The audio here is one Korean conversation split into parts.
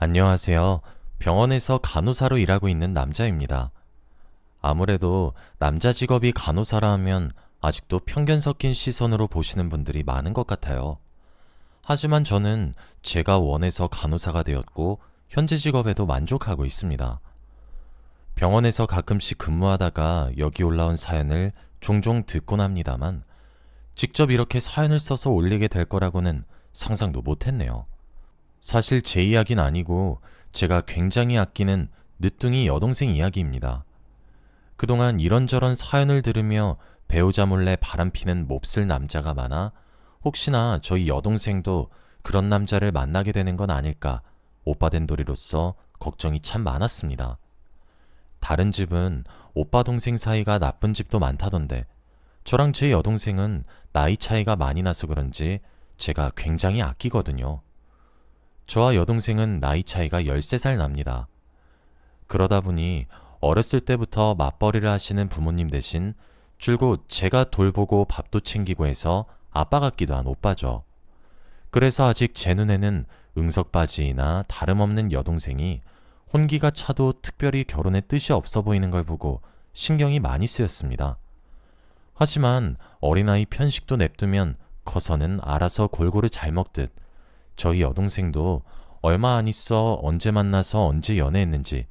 안녕하세요. 병원에서 간호사로 일하고 있는 남자입니다. 아무래도 남자 직업이 간호사라 하면 아직도 편견 섞인 시선으로 보시는 분들이 많은 것 같아요. 하지만 저는 제가 원해서 간호사가 되었고 현재 직업에도 만족하고 있습니다. 병원에서 가끔씩 근무하다가 여기 올라온 사연을 종종 듣곤 합니다만 직접 이렇게 사연을 써서 올리게 될 거라고는 상상도 못했네요. 사실 제 이야기는 아니고 제가 굉장히 아끼는 늦둥이 여동생 이야기입니다. 그동안 이런저런 사연을 들으며 배우자 몰래 바람피는 몹쓸 남자가 많아 혹시나 저희 여동생도 그런 남자를 만나게 되는 건 아닐까 오빠 된 도리로서 걱정이 참 많았습니다. 다른 집은 오빠 동생 사이가 나쁜 집도 많다던데 저랑 제 여동생은 나이 차이가 많이 나서 그런지 제가 굉장히 아끼거든요. 저와 여동생은 나이 차이가 13살 납니다. 그러다 보니 어렸을 때부터 맞벌이를 하시는 부모님 대신 줄곧 제가 돌보고 밥도 챙기고 해서 아빠 같기도 한 오빠죠. 그래서 아직 제 눈에는 응석바지이나 다름없는 여동생이 혼기가 차도 특별히 결혼에 뜻이 없어 보이는 걸 보고 신경이 많이 쓰였습니다. 하지만 어린아이 편식도 냅두면 커서는 알아서 골고루 잘 먹듯 저희 여동생도 얼마 안 있어 언제 만나서 언제 연애했는지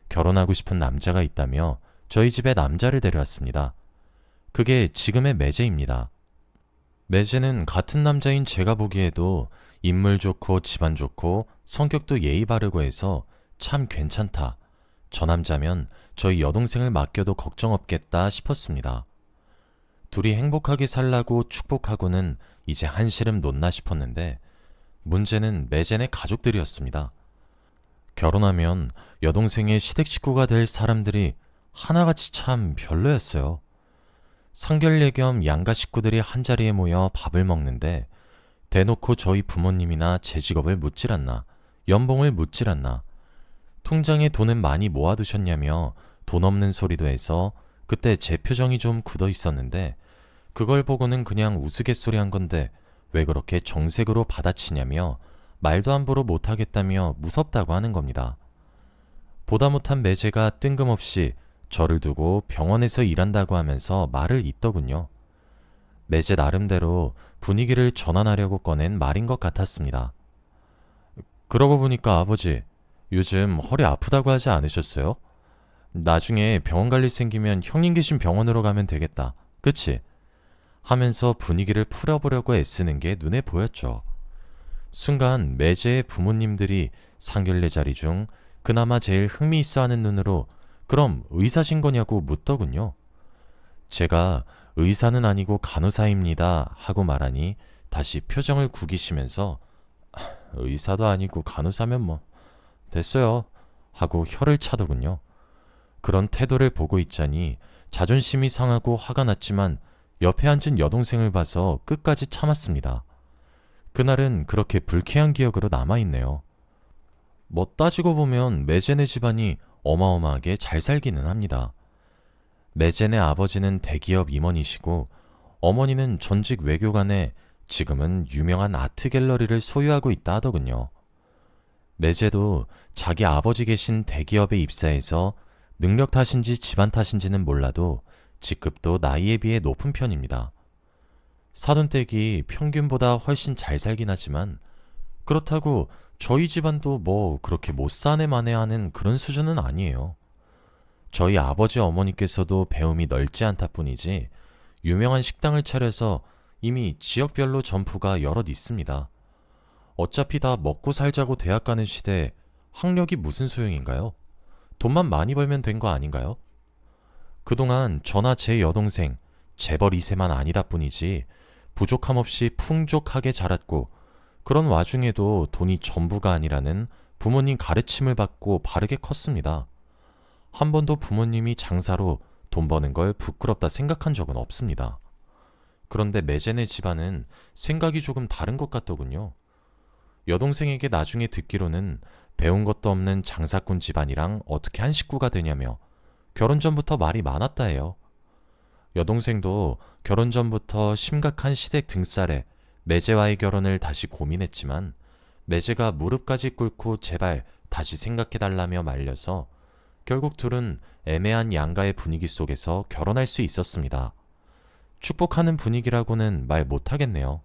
결혼하고 싶은 남자가 있다며 저희 집에 남자를 데려왔습니다. 그게 지금의 매제입니다. 매제는 같은 남자인 제가 보기에도 인물 좋고 집안 좋고 성격도 예의 바르고 해서 참 괜찮다. 저 남자면 저희 여동생을 맡겨도 걱정 없겠다 싶었습니다. 둘이 행복하게 살라고 축복하고는 이제 한시름 놓나 싶었는데 문제는 매제네 가족들이었습니다. 결혼하면 여동생의 시댁 식구가 될 사람들이 하나같이 참 별로였어요. 상견례 겸 양가 식구들이 한자리에 모여 밥을 먹는데 대놓고 저희 부모님이나 제 직업을 묻질 않나, 연봉을 묻질 않나, 통장에 돈은 많이 모아두셨냐며 돈 없는 소리도 해서 그때 제 표정이 좀 굳어 있었는데 그걸 보고는 그냥 우스갯소리 한 건데 왜 그렇게 정색으로 받아치냐며 말도 함부로 못하겠다며 무섭다고 하는 겁니다. 보다 못한 매제가 뜬금없이 저를 두고 병원에서 일한다고 하면서 말을 잇더군요. 매제 나름대로 분위기를 전환하려고 꺼낸 말인 것 같았습니다. 그러고 보니까 아버지, 요즘 허리 아프다고 하지 않으셨어요? 나중에 병원 갈 일 생기면 형님 계신 병원으로 가면 되겠다. 그치? 하면서 분위기를 풀어보려고 애쓰는 게 눈에 보였죠. 순간 매제의 부모님들이 상견례 자리 중 그나마 제일 흥미있어하는 눈으로 그럼 의사신 거냐고 묻더군요. 제가 의사는 아니고 간호사입니다 하고 말하니 다시 표정을 구기시면서 의사도 아니고 간호사면 뭐 됐어요 하고 혀를 차더군요. 그런 태도를 보고 있자니 자존심이 상하고 화가 났지만 옆에 앉은 여동생을 봐서 끝까지 참았습니다. 그날은 그렇게 불쾌한 기억으로 남아있네요. 뭐 따지고 보면 매제네 집안이 어마어마하게 잘 살기는 합니다. 매제네 아버지는 대기업 임원이시고 어머니는 전직 외교관에 지금은 유명한 아트 갤러리를 소유하고 있다 하더군요. 매제도 자기 아버지 계신 대기업에 입사해서 능력 탓인지 집안 탓인지는 몰라도 직급도 나이에 비해 높은 편입니다. 사돈댁이 평균보다 훨씬 잘 살긴 하지만 그렇다고 저희 집안도 뭐 그렇게 못 사네 마네 하는 그런 수준은 아니에요. 저희 아버지 어머니께서도 배움이 넓지 않다 뿐이지 유명한 식당을 차려서 이미 지역별로 점포가 여럿 있습니다. 어차피 다 먹고 살자고 대학 가는 시대에 학력이 무슨 소용인가요? 돈만 많이 벌면 된 거 아닌가요? 그동안 저나 제 여동생 재벌 2세만 아니다 뿐이지 부족함 없이 풍족하게 자랐고 그런 와중에도 돈이 전부가 아니라는 부모님 가르침을 받고 바르게 컸습니다. 한 번도 부모님이 장사로 돈 버는 걸 부끄럽다 생각한 적은 없습니다. 그런데 매제네 집안은 생각이 조금 다른 것 같더군요. 여동생에게 나중에 듣기로는 배운 것도 없는 장사꾼 집안이랑 어떻게 한 식구가 되냐며 결혼 전부터 말이 많았다 해요. 여동생도 결혼 전부터 심각한 시댁 등살에 매제와의 결혼을 다시 고민했지만 매제가 무릎까지 꿇고 제발 다시 생각해달라며 말려서 결국 둘은 애매한 양가의 분위기 속에서 결혼할 수 있었습니다. 축복하는 분위기라고는 말 못하겠네요.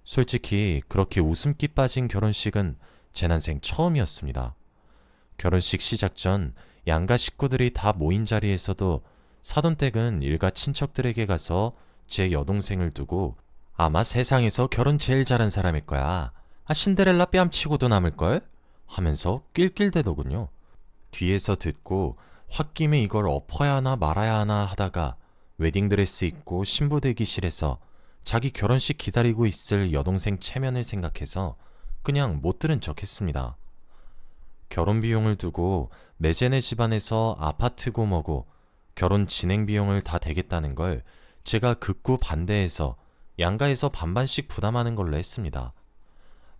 솔직히 그렇게 웃음기 빠진 결혼식은 제 난생 처음이었습니다. 결혼식 시작 전 양가 식구들이 다 모인 자리에서도 사돈댁은 일가 친척들에게 가서 제 여동생을 두고 아마 세상에서 결혼 제일 잘한 사람일 거야. 신데렐라 뺨치고도 남을걸? 하면서 낄낄대더군요. 뒤에서 듣고 홧김에 이걸 엎어야 하나 말아야 하나 하다가 웨딩드레스 입고 신부 대기실에서 자기 결혼식 기다리고 있을 여동생 체면을 생각해서 그냥 못 들은 척 했습니다. 결혼 비용을 두고 메제네 집안에서 아파트고 뭐고 결혼 진행 비용을 다 대겠다는 걸 제가 극구 반대해서 양가에서 반반씩 부담하는 걸로 했습니다.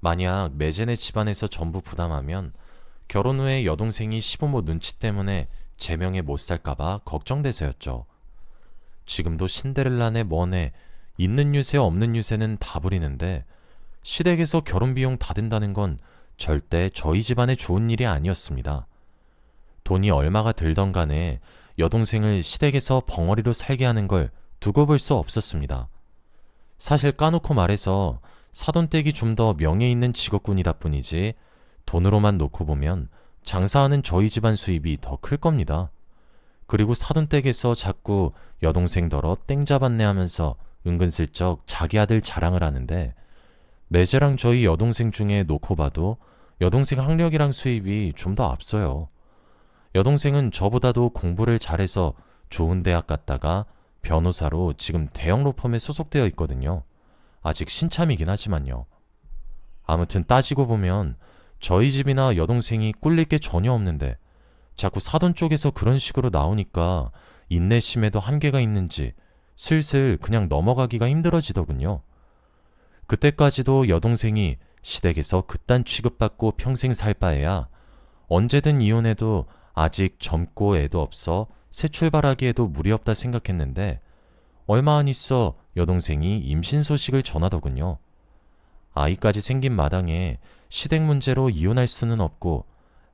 만약 메제네 집안에서 전부 부담하면 결혼 후에 여동생이 시부모 눈치 때문에 제 명에 못 살까봐 걱정돼서였죠. 지금도 신데렐라네 뭐네 있는 유세 없는 유세는 다 부리는데 시댁에서 결혼 비용 다 든다는 건 절대 저희 집안의 좋은 일이 아니었습니다. 돈이 얼마가 들던 간에 여동생을 시댁에서 벙어리로 살게 하는 걸 두고 볼 수 없었습니다. 사실 까놓고 말해서 사돈댁이 좀 더 명예 있는 직업군이다 뿐이지 돈으로만 놓고 보면 장사하는 저희 집안 수입이 더 클 겁니다. 그리고 사돈댁에서 자꾸 여동생더러 땡 잡았네 하면서 은근슬쩍 자기 아들 자랑을 하는데 매제랑 저희 여동생 중에 놓고 봐도 여동생 학력이랑 수입이 좀 더 앞서요. 여동생은 저보다도 공부를 잘해서 좋은 대학 갔다가 변호사로 지금 대형 로펌에 소속되어 있거든요. 아직 신참이긴 하지만요. 아무튼 따지고 보면 저희 집이나 여동생이 꿀릴 게 전혀 없는데 자꾸 사돈 쪽에서 그런 식으로 나오니까 인내심에도 한계가 있는지 슬슬 그냥 넘어가기가 힘들어지더군요. 그때까지도 여동생이 시댁에서 그딴 취급받고 평생 살 바에야 언제든 이혼해도 아직 젊고 애도 없어 새 출발하기에도 무리 없다 생각했는데 얼마 안 있어 여동생이 임신 소식을 전하더군요. 아이까지 생긴 마당에 시댁 문제로 이혼할 수는 없고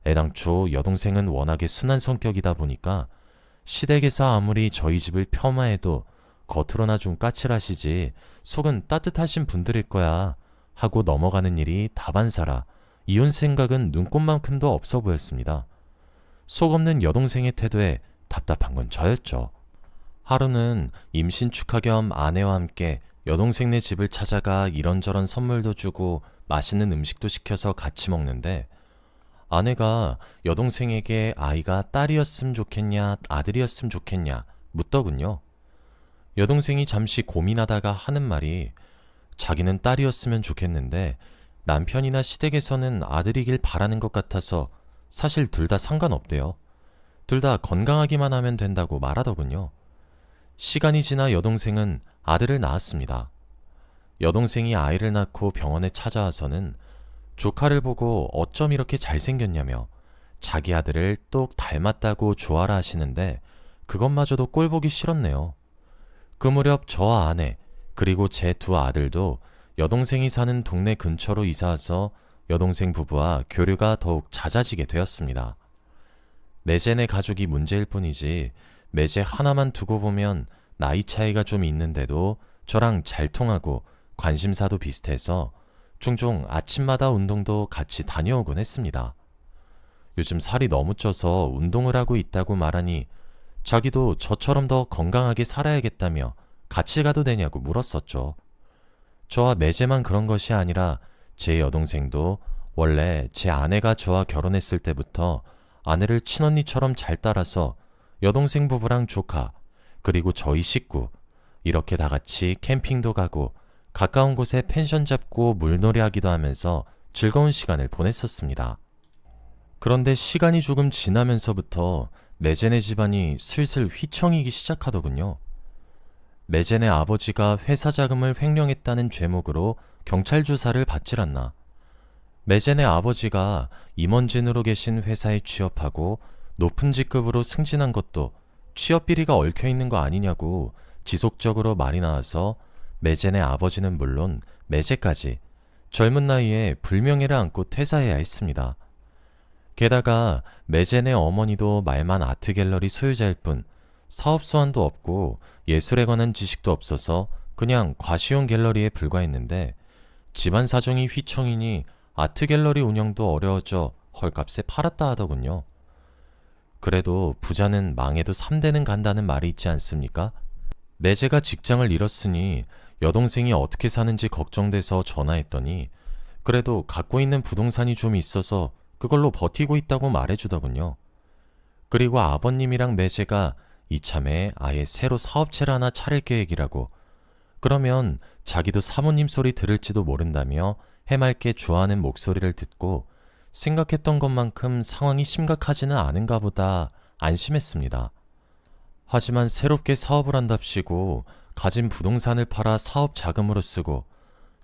애당초 여동생은 워낙에 순한 성격이다 보니까 시댁에서 아무리 저희 집을 폄하해도 겉으로나 좀 까칠하시지 속은 따뜻하신 분들일 거야 하고 넘어가는 일이 다반사라 이혼 생각은 눈꼽만큼도 없어 보였습니다. 속 없는 여동생의 태도에 답답한 건 저였죠. 하루는 임신 축하 겸 아내와 함께 여동생네 집을 찾아가 이런저런 선물도 주고 맛있는 음식도 시켜서 같이 먹는데 아내가 여동생에게 아이가 딸이었으면 좋겠냐 아들이었으면 좋겠냐 묻더군요. 여동생이 잠시 고민하다가 하는 말이 자기는 딸이었으면 좋겠는데 남편이나 시댁에서는 아들이길 바라는 것 같아서 사실 둘 다 상관없대요. 둘 다 건강하기만 하면 된다고 말하더군요. 시간이 지나 여동생은 아들을 낳았습니다. 여동생이 아이를 낳고 병원에 찾아와서는 조카를 보고 어쩜 이렇게 잘생겼냐며 자기 아들을 똑 닮았다고 좋아라 하시는데 그것마저도 꼴보기 싫었네요. 그 무렵 저와 아내 그리고 제 두 아들도 여동생이 사는 동네 근처로 이사와서 여동생 부부와 교류가 더욱 잦아지게 되었습니다. 매제네 가족이 문제일 뿐이지 매제 하나만 두고 보면 나이 차이가 좀 있는데도 저랑 잘 통하고 관심사도 비슷해서 종종 아침마다 운동도 같이 다녀오곤 했습니다. 요즘 살이 너무 쪄서 운동을 하고 있다고 말하니 자기도 저처럼 더 건강하게 살아야겠다며 같이 가도 되냐고 물었었죠. 저와 매제만 그런 것이 아니라 제 여동생도 원래 제 아내가 저와 결혼했을 때부터 아내를 친언니처럼 잘 따라서 여동생 부부랑 조카 그리고 저희 식구 이렇게 다 같이 캠핑도 가고 가까운 곳에 펜션 잡고 물놀이 하기도 하면서 즐거운 시간을 보냈었습니다. 그런데 시간이 조금 지나면서부터 매제네 집안이 슬슬 휘청이기 시작하더군요. 매제네 아버지가 회사 자금을 횡령했다는 죄목으로 경찰 조사를 받질 않나. 매제네 아버지가 임원진으로 계신 회사에 취업하고 높은 직급으로 승진한 것도 취업 비리가 얽혀있는 거 아니냐고 지속적으로 말이 나와서 매제네 아버지는 물론 매제까지 젊은 나이에 불명예를 안고 퇴사해야 했습니다. 게다가 매제네 어머니도 말만 아트갤러리 소유자일 뿐 사업 수완도 없고 예술에 관한 지식도 없어서 그냥 과시용 갤러리에 불과했는데 집안 사정이 휘청이니 아트갤러리 운영도 어려워져 헐값에 팔았다 하더군요. 그래도 부자는 망해도 3대는 간다는 말이 있지 않습니까? 매제가 직장을 잃었으니 여동생이 어떻게 사는지 걱정돼서 전화했더니 그래도 갖고 있는 부동산이 좀 있어서 그걸로 버티고 있다고 말해주더군요. 그리고 아버님이랑 매제가 이참에 아예 새로 사업체를 하나 차릴 계획이라고. 그러면 자기도 사모님 소리 들을지도 모른다며 해맑게 좋아하는 목소리를 듣고 생각했던 것만큼 상황이 심각하지는 않은가 보다 안심했습니다. 하지만 새롭게 사업을 한답시고 가진 부동산을 팔아 사업 자금으로 쓰고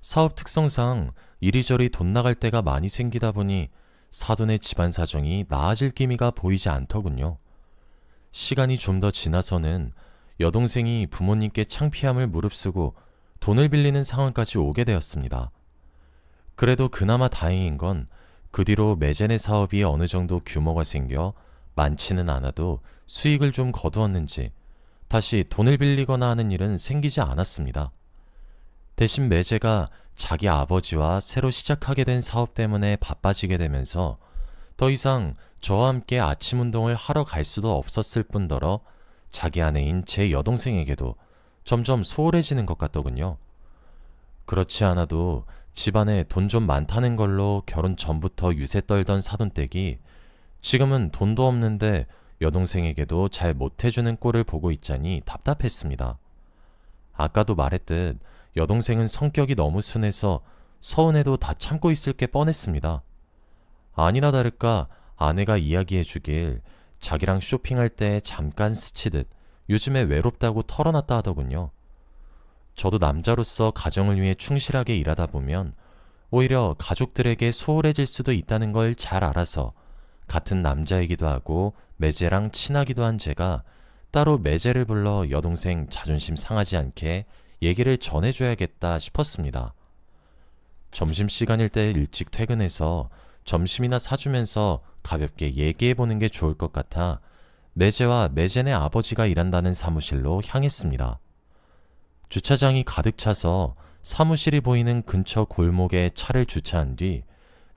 사업 특성상 이리저리 돈 나갈 때가 많이 생기다 보니 사돈의 집안 사정이 나아질 기미가 보이지 않더군요. 시간이 좀 더 지나서는 여동생이 부모님께 창피함을 무릅쓰고 돈을 빌리는 상황까지 오게 되었습니다. 그래도 그나마 다행인 건 그 뒤로 매제네 사업이 어느 정도 규모가 생겨 많지는 않아도 수익을 좀 거두었는지 다시 돈을 빌리거나 하는 일은 생기지 않았습니다. 대신 매제가 자기 아버지와 새로 시작하게 된 사업 때문에 바빠지게 되면서 더 이상 저와 함께 아침 운동을 하러 갈 수도 없었을 뿐더러 자기 아내인 제 여동생에게도 점점 소홀해지는 것 같더군요. 그렇지 않아도 집안에 돈 좀 많다는 걸로 결혼 전부터 유세 떨던 사돈댁이 지금은 돈도 없는데 여동생에게도 잘 못해주는 꼴을 보고 있자니 답답했습니다. 아까도 말했듯 여동생은 성격이 너무 순해서 서운해도 다 참고 있을 게 뻔했습니다. 아니나 다를까 아내가 이야기해주길 자기랑 쇼핑할 때 잠깐 스치듯 요즘에 외롭다고 털어놨다 하더군요. 저도 남자로서 가정을 위해 충실하게 일하다 보면 오히려 가족들에게 소홀해질 수도 있다는 걸 잘 알아서 같은 남자이기도 하고 매제랑 친하기도 한 제가 따로 매제를 불러 여동생 자존심 상하지 않게 얘기를 전해줘야겠다 싶었습니다. 점심시간일 때 일찍 퇴근해서 점심이나 사주면서 가볍게 얘기해보는 게 좋을 것 같아 매제와 매제네 아버지가 일한다는 사무실로 향했습니다. 주차장이 가득 차서 사무실이 보이는 근처 골목에 차를 주차한 뒤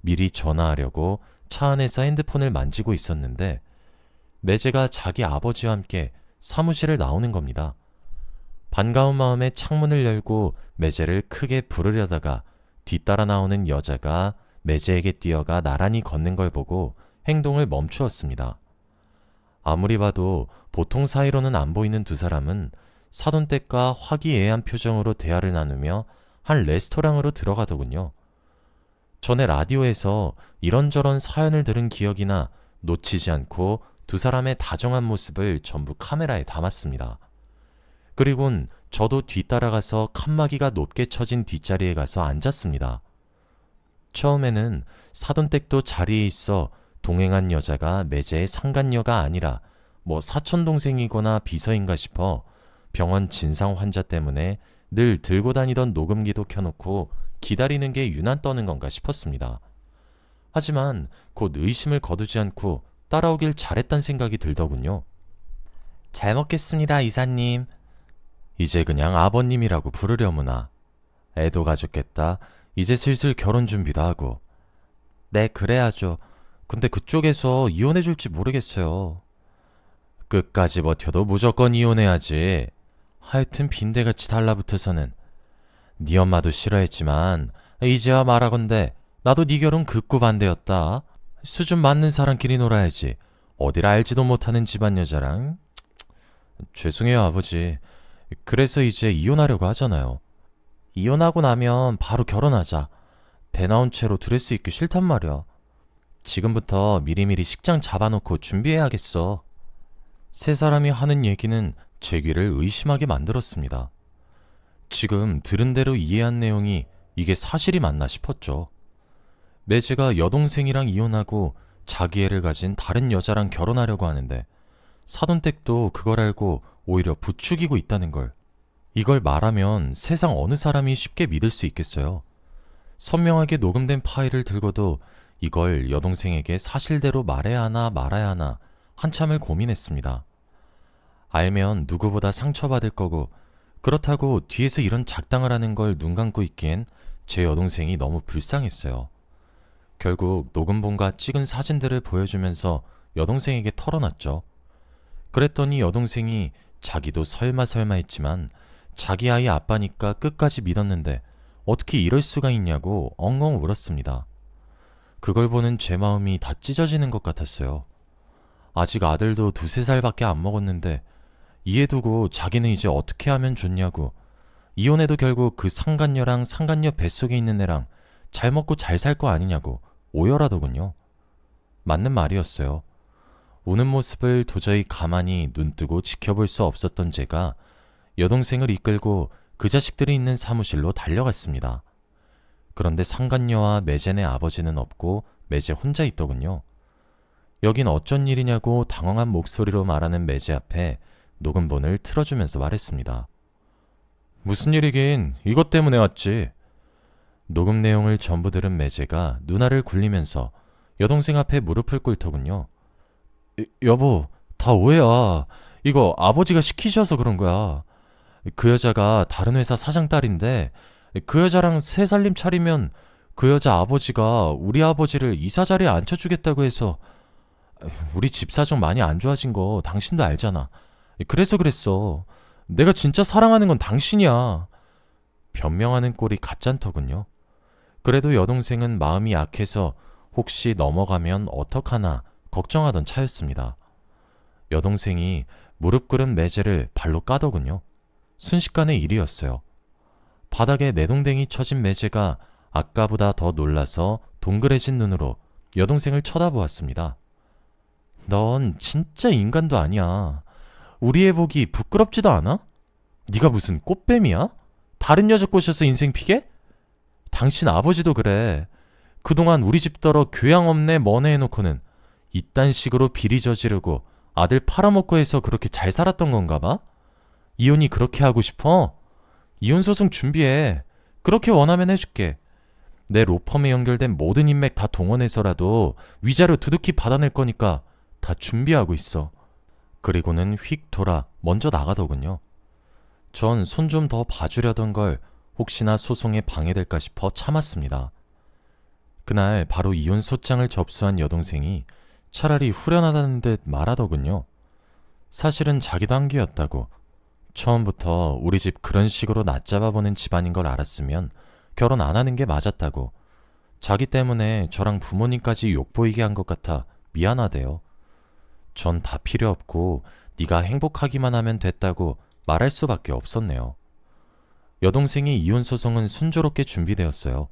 미리 전화하려고 차 안에서 핸드폰을 만지고 있었는데 매제가 자기 아버지와 함께 사무실을 나오는 겁니다. 반가운 마음에 창문을 열고 매제를 크게 부르려다가 뒤따라 나오는 여자가 매제에게 뛰어가 나란히 걷는 걸 보고 행동을 멈추었습니다. 아무리 봐도 보통 사이로는 안 보이는 두 사람은 사돈댁과 화기애애한 표정으로 대화를 나누며 한 레스토랑으로 들어가더군요. 전에 라디오에서 이런저런 사연을 들은 기억이나 놓치지 않고 두 사람의 다정한 모습을 전부 카메라에 담았습니다. 그리곤 저도 뒤따라가서 칸막이가 높게 쳐진 뒷자리에 가서 앉았습니다. 처음에는 사돈댁도 자리에 있어 동행한 여자가 매제의 상간녀가 아니라 뭐 사촌동생이거나 비서인가 싶어 병원 진상 환자 때문에 늘 들고 다니던 녹음기도 켜놓고 기다리는 게 유난 떠는 건가 싶었습니다. 하지만 곧 의심을 거두지 않고 따라오길 잘했단 생각이 들더군요. 잘 먹겠습니다, 이사님. 이제 그냥 아버님이라고 부르려무나. 애도 가졌겠다. 이제 슬슬 결혼 준비도 하고. 네, 그래야죠. 근데 그쪽에서 이혼해줄지 모르겠어요. 끝까지 버텨도 무조건 이혼해야지. 하여튼 빈대같이 달라붙어서는. 네 엄마도 싫어했지만 이제야 말하건대 나도 네 결혼 극구 반대였다. 수준 맞는 사람끼리 놀아야지. 어딜 알지도 못하는 집안 여자랑. 죄송해요, 아버지. 그래서 이제 이혼하려고 하잖아요. 이혼하고 나면 바로 결혼하자. 배 나온 채로 드레스 입기 싫단 말이야. 지금부터 미리미리 식장 잡아놓고 준비해야겠어. 세 사람이 하는 얘기는 제 귀를 의심하게 만들었습니다. 지금 들은 대로 이해한 내용이 이게 사실이 맞나 싶었죠. 매제가 여동생이랑 이혼하고 자기 애를 가진 다른 여자랑 결혼하려고 하는데 사돈댁도 그걸 알고 오히려 부추기고 있다는 걸. 이걸 말하면 세상 어느 사람이 쉽게 믿을 수 있겠어요. 선명하게 녹음된 파일을 들고도 이걸 여동생에게 사실대로 말해야 하나 말아야 하나 한참을 고민했습니다. 알면 누구보다 상처받을 거고, 그렇다고 뒤에서 이런 작당을 하는 걸 눈 감고 있기엔 제 여동생이 너무 불쌍했어요. 결국 녹음본과 찍은 사진들을 보여주면서 여동생에게 털어놨죠. 그랬더니 여동생이 자기도 설마 했지만 자기 아이 아빠니까 끝까지 믿었는데 어떻게 이럴 수가 있냐고 엉엉 울었습니다. 그걸 보는 제 마음이 다 찢어지는 것 같았어요. 아직 아들도 2~3살밖에 안 먹었는데 이해 두고 자기는 이제 어떻게 하면 좋냐고, 이혼해도 결국 그 상간녀랑 상간녀 뱃속에 있는 애랑 잘 먹고 잘 살 거 아니냐고 오열하더군요. 맞는 말이었어요. 우는 모습을 도저히 가만히 눈뜨고 지켜볼 수 없었던 제가 여동생을 이끌고 그 자식들이 있는 사무실로 달려갔습니다. 그런데 상간녀와 매제네 아버지는 없고 매제 혼자 있더군요. 여긴 어쩐 일이냐고 당황한 목소리로 말하는 매제 앞에 녹음본을 틀어주면서 말했습니다. 무슨 일이긴, 이것 때문에 왔지. 녹음 내용을 전부 들은 매제가 누나를 굴리면서 여동생 앞에 무릎을 꿇더군요. 여보, 다 오해야. 이거 아버지가 시키셔서 그런 거야. 그 여자가 다른 회사 사장 딸인데 그 여자랑 새 살림 차리면 그 여자 아버지가 우리 아버지를 이사 자리에 앉혀주겠다고 해서. 우리 집 사정 많이 안 좋아진 거 당신도 알잖아. 그래서 그랬어. 내가 진짜 사랑하는 건 당신이야. 변명하는 꼴이 가짠더군요. 그래도 여동생은 마음이 약해서 혹시 넘어가면 어떡하나 걱정하던 차였습니다. 여동생이 무릎 꿇은 매제를 발로 까더군요. 순식간의 일이었어요. 바닥에 내동댕이 쳐진 매제가 아까보다 더 놀라서 동그래진 눈으로 여동생을 쳐다보았습니다. 넌 진짜 인간도 아니야. 우리 애 보기 부끄럽지도 않아? 네가 무슨 꽃뱀이야? 다른 여자 꼬셔서 인생 피게? 당신 아버지도 그래. 그동안 우리 집더러 교양 없네 뭐네 해놓고는 이딴 식으로 비리 저지르고 아들 팔아먹고 해서 그렇게 잘 살았던 건가 봐? 이혼이 그렇게 하고 싶어? 이혼소송 준비해. 그렇게 원하면 해줄게. 내 로펌에 연결된 모든 인맥 다 동원해서라도 위자료 두둑히 받아낼 거니까 다 준비하고 있어. 그리고는 휙 돌아 먼저 나가더군요. 전 손 좀 더 봐주려던 걸 혹시나 소송에 방해될까 싶어 참았습니다. 그날 바로 이혼 소장을 접수한 여동생이 차라리 후련하다는 듯 말하더군요. 사실은 자기도 한 게였다고. 처음부터 우리 집 그런 식으로 낮잡아보는 집안인 걸 알았으면 결혼 안 하는 게 맞았다고. 자기 때문에 저랑 부모님까지 욕보이게 한 것 같아 미안하대요. 전 다 필요 없고 네가 행복하기만 하면 됐다고 말할 수밖에 없었네요. 여동생이 이혼 소송은 순조롭게 준비되었어요.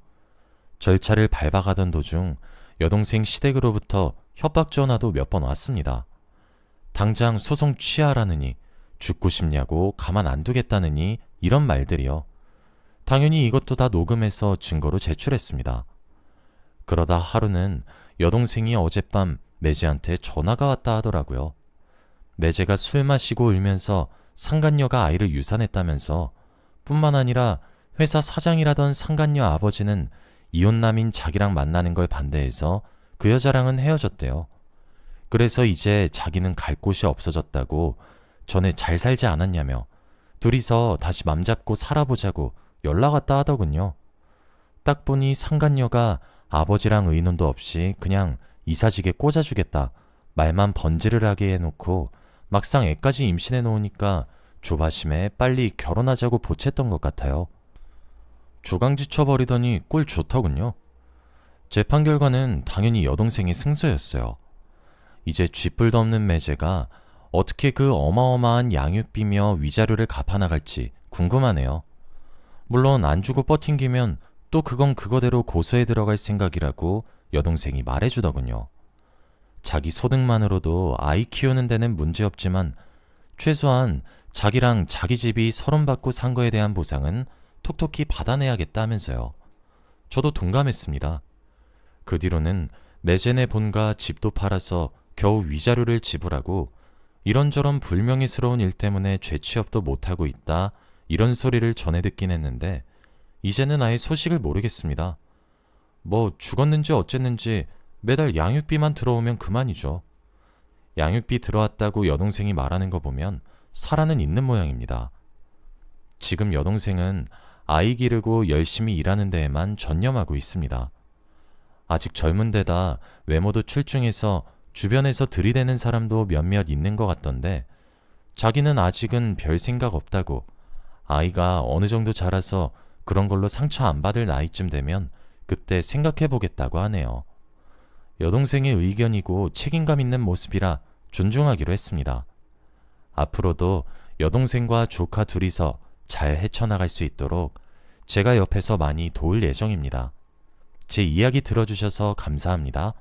절차를 밟아가던 도중 여동생 시댁으로부터 협박 전화도 몇 번 왔습니다. 당장 소송 취하라느니, 죽고 싶냐고 가만 안 두겠다느니 이런 말들이요. 당연히 이것도 다 녹음해서 증거로 제출했습니다. 그러다 하루는 여동생이 어젯밤 매제한테 전화가 왔다 하더라고요. 매제가 술 마시고 울면서 상간녀가 아이를 유산했다면서, 뿐만 아니라 회사 사장이라던 상간녀 아버지는 이혼남인 자기랑 만나는 걸 반대해서 그 여자랑은 헤어졌대요. 그래서 이제 자기는 갈 곳이 없어졌다고, 전에 잘 살지 않았냐며 둘이서 다시 맘 잡고 살아보자고 연락 왔다 하더군요. 딱 보니 상간녀가 아버지랑 의논도 없이 그냥 이사직에 꽂아주겠다 말만 번지르르하게 해놓고 막상 애까지 임신해 놓으니까 조바심에 빨리 결혼하자고 보챘던 것 같아요. 조강지쳐 버리더니 꼴 좋더군요. 재판 결과는 당연히 여동생의 승소였어요. 이제 쥐뿔도 없는 매제가 어떻게 그 어마어마한 양육비며 위자료를 갚아나갈지 궁금하네요. 물론 안 주고 버팅기면 또 그건 그거대로 고소에 들어갈 생각이라고 여동생이 말해주더군요. 자기 소득만으로도 아이 키우는 데는 문제없지만 최소한 자기랑 자기 집이 서론받고 산 거에 대한 보상은 톡톡히 받아내야겠다면서요. 저도 동감했습니다. 그 뒤로는 매제네 본가 집도 팔아서 겨우 위자료를 지불하고 이런저런 불명예스러운 일 때문에 재취업도 못하고 있다, 이런 소리를 전해 듣긴 했는데 이제는 아예 소식을 모르겠습니다. 뭐 죽었는지 어쨌는지 매달 양육비만 들어오면 그만이죠. 양육비 들어왔다고 여동생이 말하는 거 보면 살아는 있는 모양입니다. 지금 여동생은 아이 기르고 열심히 일하는 데에만 전념하고 있습니다. 아직 젊은 데다 외모도 출중해서 주변에서 들이대는 사람도 몇몇 있는 것 같던데 자기는 아직은 별 생각 없다고 아이가 어느 정도 자라서 그런 걸로 상처 안 받을 나이쯤 되면 그때 생각해 보겠다고 하네요. 여동생의 의견이고 책임감 있는 모습이라 존중하기로 했습니다. 앞으로도 여동생과 조카 둘이서 잘 헤쳐나갈 수 있도록 제가 옆에서 많이 도울 예정입니다. 제 이야기 들어주셔서 감사합니다.